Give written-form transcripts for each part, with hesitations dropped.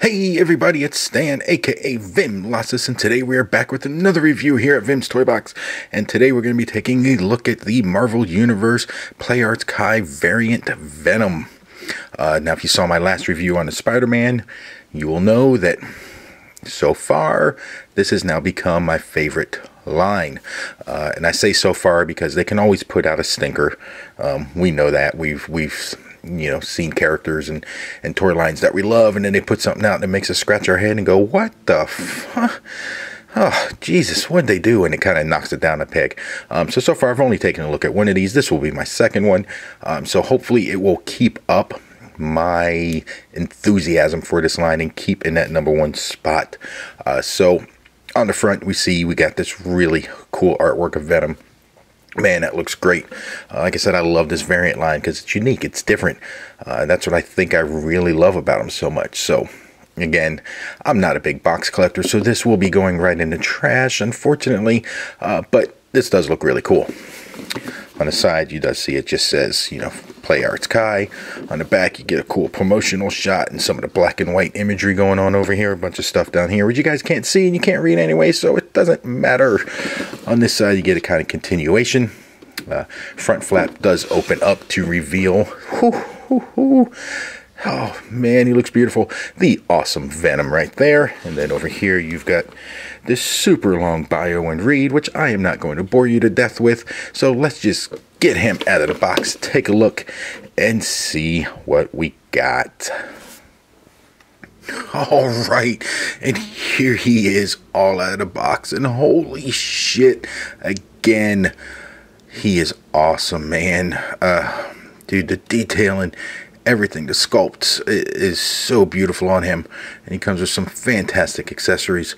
Hey everybody, it's Stan, aka Vim Losses, and today we are back with another review here at Vim's Toy Box. And today we're going to be taking a look at the Marvel Universe Play Arts Kai variant Venom. Now if you saw my last review on the Spider-Man, you will know that so far this has now become my favorite line. And I say so far because they can always put out a stinker. We know that. We've seen characters and toy lines that we love, and then they put something out that makes us scratch our head and go, what the fuck? Oh, Jesus, what'd they do? And it kind of knocks it down a peg. So far I've only taken a look at one of these. This will be my second one. So hopefully it will keep up my enthusiasm for this line and keep in that #1 spot. So on the front we got this really cool artwork of Venom. Man, that looks great. Like I said, I love this variant line because it's unique, it's different. That's what I think I really love about them so much. So again, I'm not a big box collector, so this will be going right in the trash, unfortunately. But this does look really cool. On the side, you does see it just says, Play Arts Kai. On the back, you get a cool promotional shot and some of the black and white imagery going on over here. A bunch of stuff down here, which you guys can't see and you can't read anyway, so it doesn't matter. On this side, you get a kind of continuation. Front flap does open up to reveal. Oh man, he looks beautiful. The awesome Venom right there. And then over here you've got this super long bio and read, which I am not going to bore you to death with. So let's just get him out of the box, take a look, and see what we got. All right, and here he is all out of the box, and holy shit, again, he is awesome, man. Dude, the detailing, everything, the sculpts is so beautiful on him, and he comes with some fantastic accessories.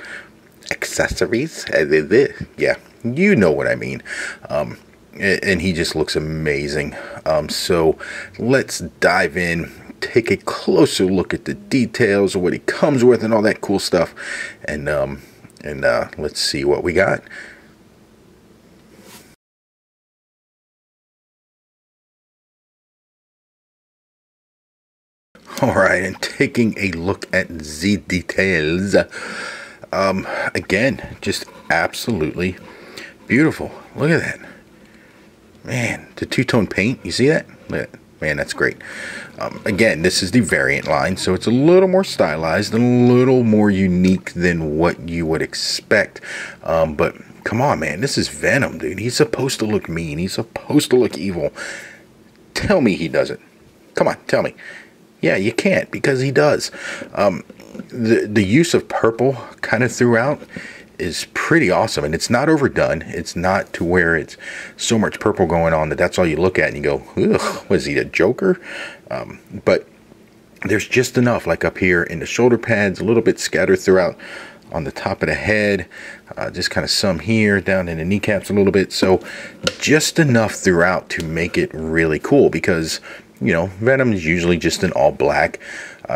Yeah, you know what I mean. And he just looks amazing. So let's dive in, take a closer look at the details of what he comes with and all that cool stuff, and let's see what we got. Alright, and taking a look at the details, again, just absolutely beautiful. Look at that. Man, the two-tone paint, you see that? Look at that. Man, that's great. Again, this is the variant line, so it's a little more stylized and a little more unique than what you would expect. But come on, man, this is Venom, dude. He's supposed to look mean. He's supposed to look evil. Tell me he doesn't. Come on, tell me. Yeah, you can't, because he does. The use of purple kind of throughout is pretty awesome, and it's not overdone. It's not to where it's so much purple going on that that's all you look at and you go, ugh, was he a Joker? But there's just enough, like up here in the shoulder pads, a little bit scattered throughout on the top of the head, just kind of some here, down in the kneecaps a little bit. So just enough throughout to make it really cool, because Venom is usually just an all black,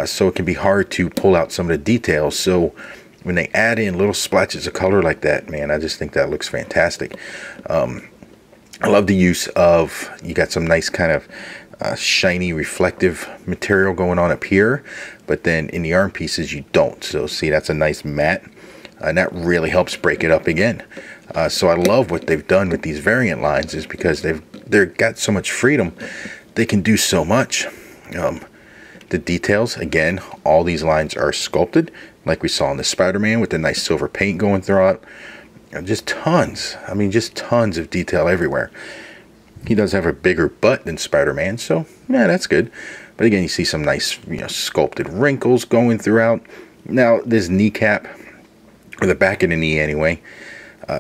so it can be hard to pull out some of the details. So when they add in little splashes of color like that, man, I just think that looks fantastic. I love the use of, you got some nice kind of shiny reflective material going on up here, but then in the arm pieces you don't. So see, that's a nice matte, and that really helps break it up again. So I love what they've done with these variant lines, is because they've got so much freedom. They can do so much. The details, again, all these lines are sculpted like we saw in the Spider-Man with the nice silver paint going throughout. Just tons. I mean, just tons of detail everywhere. He does have a bigger butt than Spider-Man, so yeah, that's good. But again, you see some nice sculpted wrinkles going throughout. Now this kneecap, or the back of the knee anyway,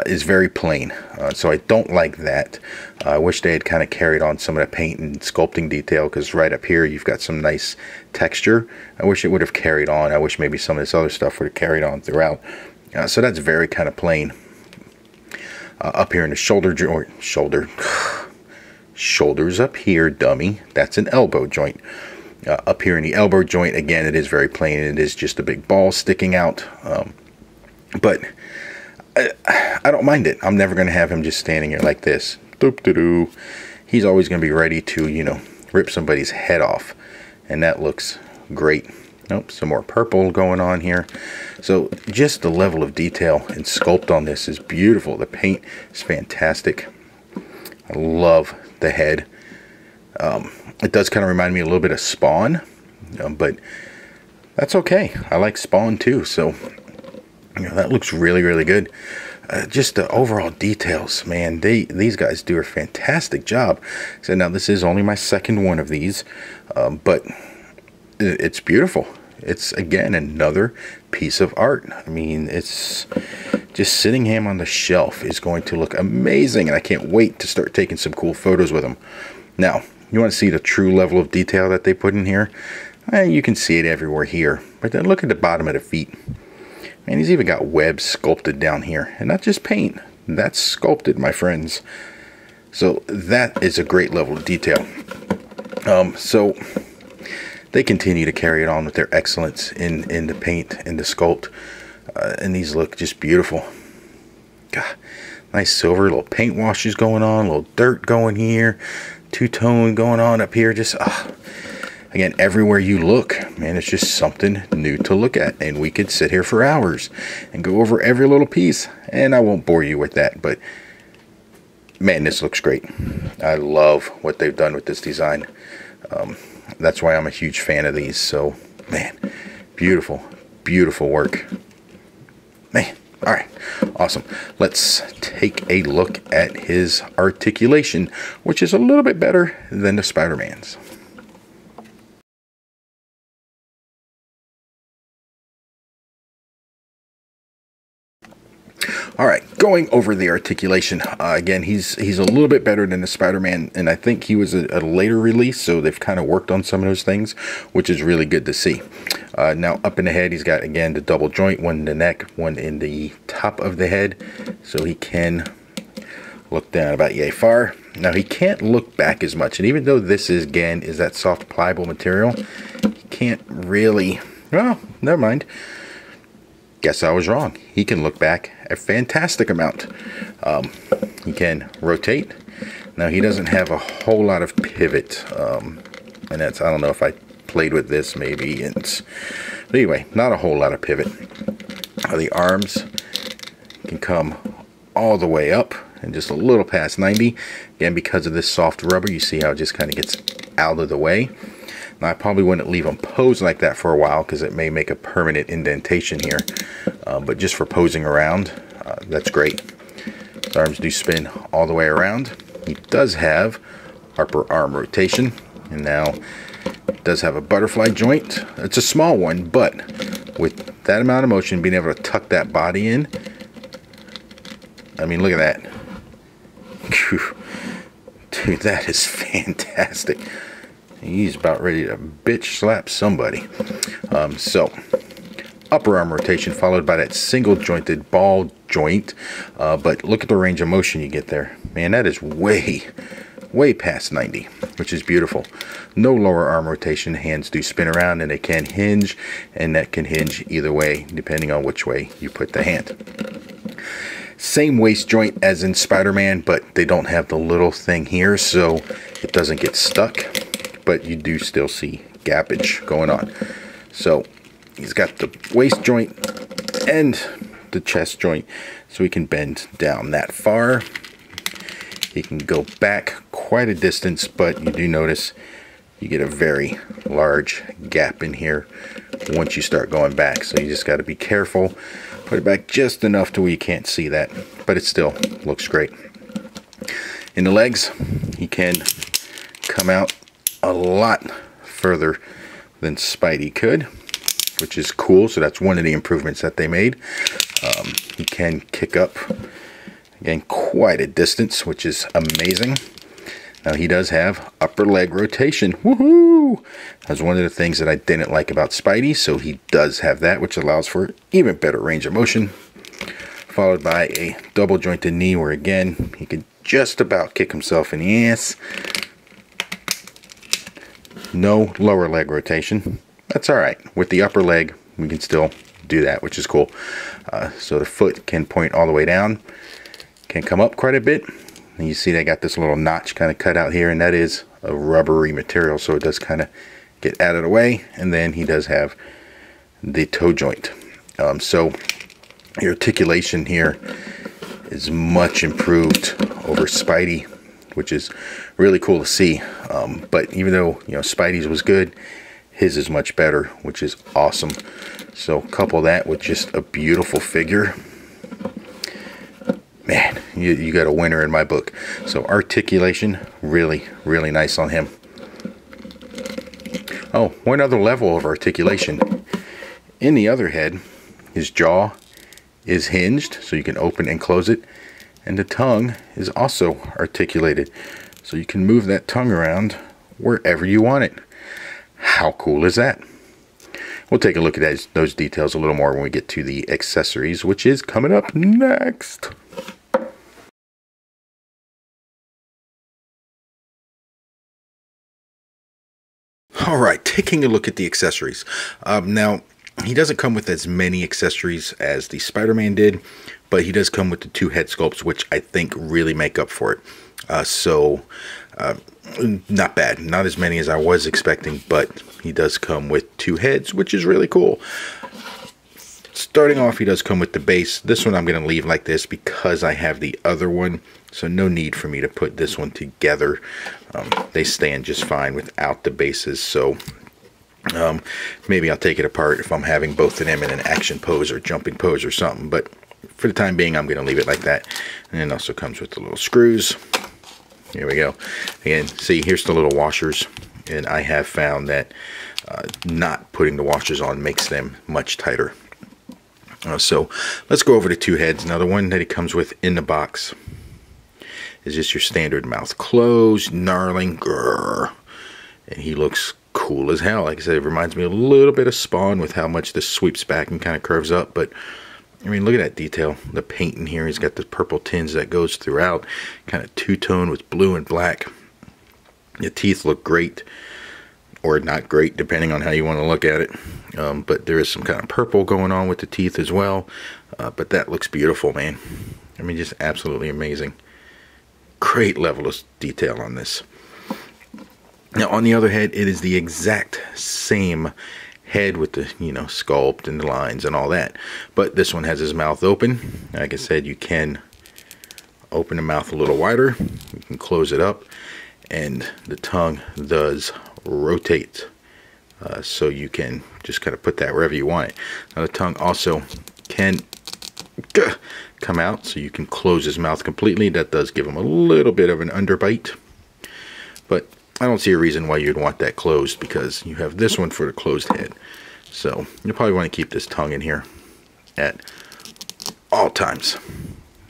is very plain, so I don't like that. I wish they had kind of carried on some of the paint and sculpting detail, because right up here you've got some nice texture. I wish it would have carried on. I wish maybe some of this other stuff would have carried on throughout. So that's very kind of plain. Up here in the shoulder joint, shoulders up here, dummy, that's an elbow joint. Up here in the elbow joint, again, it is very plain. It is just a big ball sticking out, but I don't mind it. I'm never going to have him just standing here like this. Doop-de-doo. He's always going to be ready to, rip somebody's head off. And that looks great. Nope, some more purple going on here. So just the level of detail and sculpt on this is beautiful. The paint is fantastic. I love the head. It does kind of remind me a little bit of Spawn, but that's okay. I like Spawn too, so that looks really, really good. Just the overall details, man, these guys do a fantastic job. So now this is only my second one of these, but it's beautiful. It's, again, another piece of art. I mean, it's just sitting him on the shelf is going to look amazing, and I can't wait to start taking some cool photos with him. Now, you want to see the true level of detail that they put in here? You can see it everywhere here, but then look at the bottom of the feet. And he's even got webs sculpted down here, and not just paint. That's sculpted, my friends. So that is a great level of detail. So they continue to carry it on with their excellence in the paint and the sculpt, and these look just beautiful. God, nice silver, little paint washes going on, a little dirt going here, two-tone going on up here. Just again, everywhere you look, man, it's just something new to look at, and we could sit here for hours and go over every little piece, and I won't bore you with that, but man, this looks great. I love what they've done with this design. That's why I'm a huge fan of these. So, man, beautiful, beautiful work. Man, all right, awesome. Let's take a look at his articulation, which is a little bit better than the Spider-Man's. All right, going over the articulation, again, he's a little bit better than the Spider-Man, and I think he was a later release, so they've kind of worked on some of those things, which is really good to see. Now, up in the head, he's got, again, the double joint, one in the neck, one in the top of the head, so he can look down about yay far. Now, he can't look back as much, and even though this is, again, is that soft, pliable material, he can't really, well, never mind. Guess I was wrong. He can look back a fantastic amount. He can rotate. Now, he doesn't have a whole lot of pivot, and that's, I don't know if I played with this maybe. But anyway, not a whole lot of pivot. The arms can come all the way up and just a little past 90. Again, because of this soft rubber, you see how it just kind of gets out of the way. Now, I probably wouldn't leave them posed like that for a while because it may make a permanent indentation here. But just for posing around, that's great. His arms do spin all the way around. He does have upper arm rotation. And now it does have a butterfly joint. It's a small one, but with that amount of motion, being able to tuck that body in, I mean, look at that. Dude, that is fantastic. He's about ready to bitch slap somebody. So, upper arm rotation followed by that single jointed ball joint. But look at the range of motion you get there. Man, that is way past 90, which is beautiful. No lower arm rotation. Hands do spin around and they can hinge, and that can hinge either way depending on which way you put the hand. Same waist joint as in Spider-Man, but they don't have the little thing here, so it doesn't get stuck. But you do still see gappage going on. So he's got the waist joint and the chest joint, so he can bend down that far. He can go back quite a distance, but you do notice you get a very large gap in here once you start going back. So you just got to be careful. Put it back just enough to where you can't see that, but it still looks great. In the legs, he can come out a lot further than Spidey could, which is cool. So that's one of the improvements that they made. He can kick up, again, quite a distance, which is amazing. Now, he does have upper leg rotation. Woohoo! That's one of the things that I didn't like about Spidey, so he does have that, which allows for even better range of motion. Followed by a double jointed knee, where again, he could just about kick himself in the ass. No lower leg rotation. That's alright. With the upper leg, we can still do that, which is cool. So the foot can point all the way down, can come up quite a bit. And you see they got this little notch kind of cut out here, and that is a rubbery material, so it does kind of get out of the way. And then he does have the toe joint. So the articulation here is much improved over Spidey, which is really cool to see. But even though, you know, Spidey's was good, his is much better, which is awesome. So couple that with just a beautiful figure. Man, you got a winner in my book. So articulation, really, really nice on him. Oh, one other level of articulation. In the other head, his jaw is hinged, so you can open and close it. And the tongue is also articulated, so you can move that tongue around wherever you want it. How cool is that? We'll take a look at those details a little more when we get to the accessories, which is coming up next. Alright, taking a look at the accessories. Now, he doesn't come with as many accessories as the Spider-Man did, but he does come with the 2 head sculpts, which I think really make up for it. Not bad. Not as many as I was expecting, but he does come with 2 heads, which is really cool. Starting off, he does come with the base. This one I'm going to leave like this because I have the other one, so no need for me to put this one together. They stand just fine without the bases, so maybe I'll take it apart if I'm having both of them in an action pose or jumping pose or something, but for the time being I'm going to leave it like that. And it also comes with the little screws. Here we go. Again, see, here's the little washers, and I have found that not putting the washers on makes them much tighter. So let's go over the 2 heads. Now the one that he comes with in the box is just your standard mouth closed, gnarling, grrr. And he looks cool as hell. Like I said, it reminds me a little bit of Spawn with how much this sweeps back and kind of curves up. But I mean, look at that detail. The paint in here, he's got the purple tinge that goes throughout. Kind of two-tone with blue and black. The teeth look great. Or not great, depending on how you want to look at it. But there is some kind of purple going on with the teeth as well. But that looks beautiful, man. I mean, just absolutely amazing. Great level of detail on this. Now, on the other head, it is the exact same head with the, you know, sculpt and the lines and all that. But this one has his mouth open. Like I said, you can open the mouth a little wider. You can close it up. And the tongue does rotate. So you can just kind of put that wherever you want it. Now the tongue also can come out, so you can close his mouth completely. That does give him a little bit of an underbite. But I don't see a reason why you'd want that closed, because you have this one for the closed head. So you'll probably want to keep this tongue in here at all times.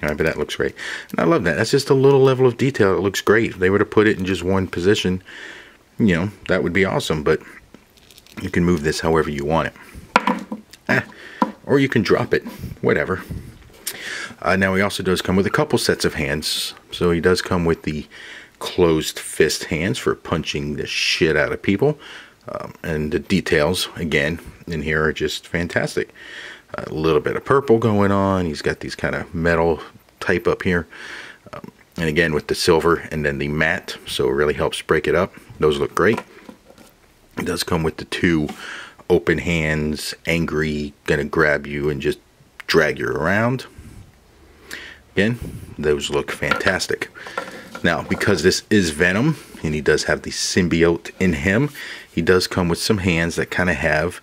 Alright, but that looks great. And I love that. That's just a little level of detail. It looks great. If they were to put it in just one position, you know, that would be awesome. But you can move this however you want it. Or you can drop it. Whatever. Now he also does come with a couple sets of hands. So he does come with the closed fist hands for punching the shit out of people. And the details, again, in here are just fantastic. A little bit of purple going on. He's got these kind of metal type up here. And again, with the silver and then the matte. So it really helps break it up. Those look great. It does come with the 2 open hands, angry, gonna grab you and just drag you around. Again, those look fantastic. Now, because this is Venom, and he does have the symbiote in him, he does come with some hands that kind of have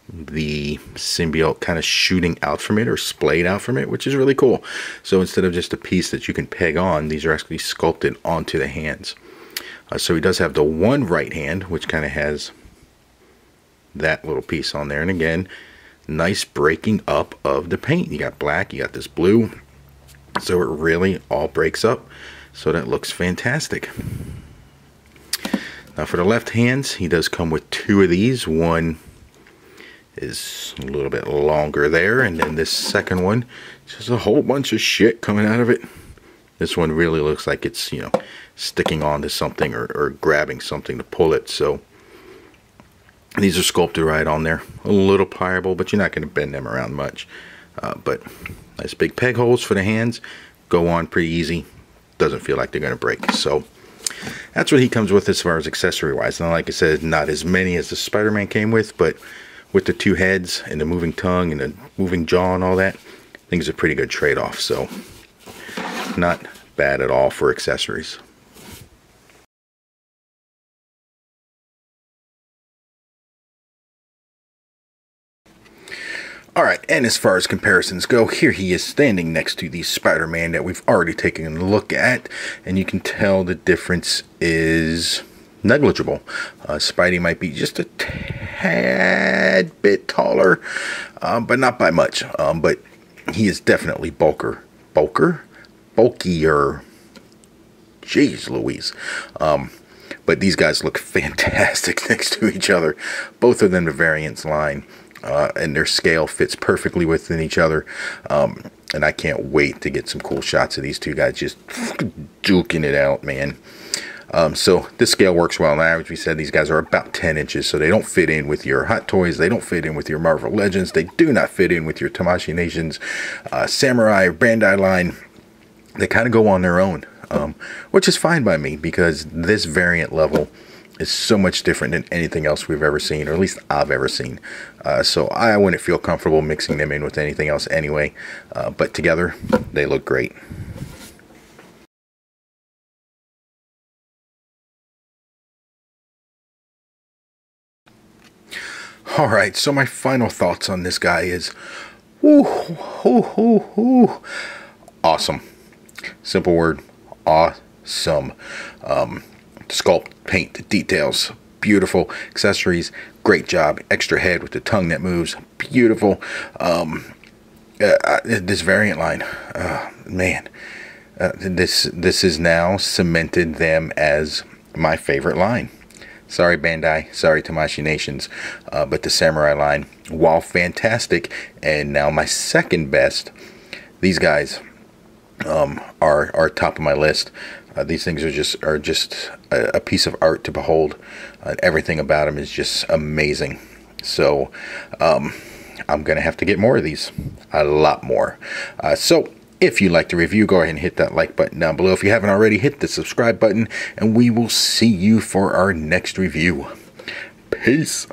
the symbiote kind of shooting out from it or splayed out from it, which is really cool. So instead of just a piece that you can peg on, these are actually sculpted onto the hands. So he does have the one right hand, which kind of has that little piece on there. And again, nice breaking up of the paint. You got black, you got this blue. So it really all breaks up. So that looks fantastic. Now for the left hands, he does come with 2 of these. One is a little bit longer there, and then this second one, just a whole bunch of shit coming out of it. This one really looks like it's, you know, sticking onto something or grabbing something to pull it. So these are sculpted right on there. A little pliable, but you're not going to bend them around much. But nice big peg holes for the hands. Go on pretty easy. Doesn't feel like they're going to break. So that's what he comes with as far as accessory wise. Now, like I said, not as many as the Spider-Man came with, but with the two heads and the moving tongue and the moving jaw and all that, I think it's a pretty good trade-off. So not bad at all for accessories. Alright, and as far as comparisons go, here he is standing next to the Spider-Man that we've already taken a look at, and you can tell the difference is negligible. Spidey might be just a tad bit taller, but not by much. But he is definitely bulkier. Jeez Louise. But these guys look fantastic next to each other. Both of them the variants line. And their scale fits perfectly within each other. And I can't wait to get some cool shots of these two guys just duking it out, man. So this scale works well. On average, we said these guys are about 10 inches, so they don't fit in with your Hot Toys. They don't fit in with your Marvel Legends. They do not fit in with your Tamashii Nations, Samurai, Bandai line. They kind of go on their own, which is fine by me because this variant level is so much different than anything else we've ever seen, or at least I've ever seen. So I wouldn't feel comfortable mixing them in with anything else anyway. But together, they look great. Alright, so my final thoughts on this guy is, awesome. Simple word, awesome. Sculpt, paint, the details, beautiful. Accessories, great job. Extra head with the tongue that moves, beautiful. This variant line, man, this has now cemented them as my favorite line. Sorry Bandai, sorry Tamashii Nations, but the Samurai line, while fantastic and now my second best, these guys are top of my list. These things are just a piece of art to behold. Everything about them is just amazing. So I'm gonna have to get more of these, a lot more. So if you like the review, go ahead and hit that like button down below. If you haven't already, hit the subscribe button, and we will see you for our next review. Peace.